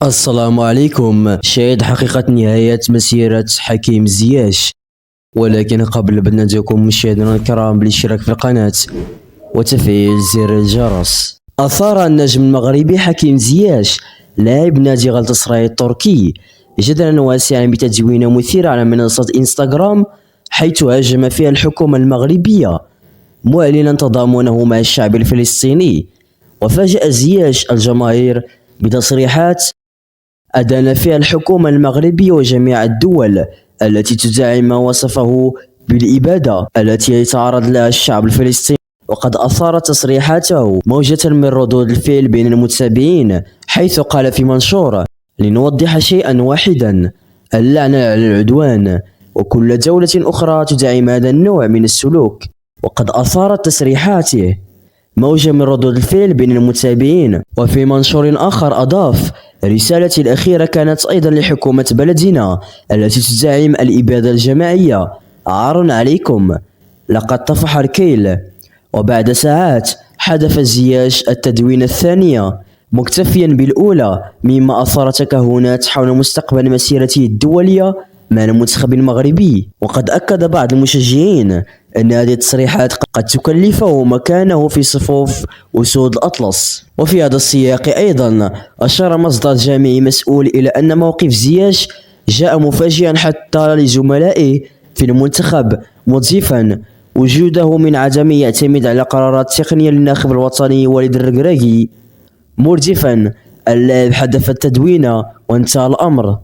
السلام عليكم. شاهد حقيقة نهاية مسيرة حكيم زياش، ولكن قبل بدنا ندعوكم مشاهدينا الكرام بالاشتراك في القناة وتفعيل زر الجرس. أثار النجم المغربي حكيم زياش لاعب نادي غلطة سراي التركي جدلا واسعا بتدوينة مثيرة على منصة انستغرام، حيث هاجم فيها الحكومة المغربية معلنا تضامنه مع الشعب الفلسطيني. وفاجأ زياش الجماهير بتصريحات أدان فيها الحكومة المغربية وجميع الدول التي تدعم ما وصفه بالإبادة التي يتعرض لها الشعب الفلسطيني. وقد أثارت تصريحاته موجة من ردود الفعل بين المتابعين، حيث قال في منشور: لنوضح شيئا واحدا، اللعنة على العدوان وكل دولة أخرى تدعم هذا النوع من السلوك. وقد أثارت تصريحاته موجة من ردود الفعل بين المتابعين. وفي منشور آخر أضاف: رسالتي الأخيرة كانت أيضا لحكومة بلدنا التي تدعم الإبادة الجماعية، عار عليكم، لقد طفح الكيل. وبعد ساعات حذف زياش التدوين الثانية مكتفيا بالأولى، مما أثار تكهنات حول مستقبل مسيرته الدولية مع المنتخب المغربي. وقد أكد بعض المشجعين أن هذه التصريحات قد تكلفه مكانه في صفوف أسود الأطلس. وفي هذا السياق أيضا أشار مصدر جامعي مسؤول إلى أن موقف زياش جاء مفاجئا حتى لزملائه في المنتخب، مضيفا وجوده من عدم يعتمد على قرارات تقنية للناخب الوطني والد الركراكي، مردفا اللاعب حذف التدوين وانتهى الأمر.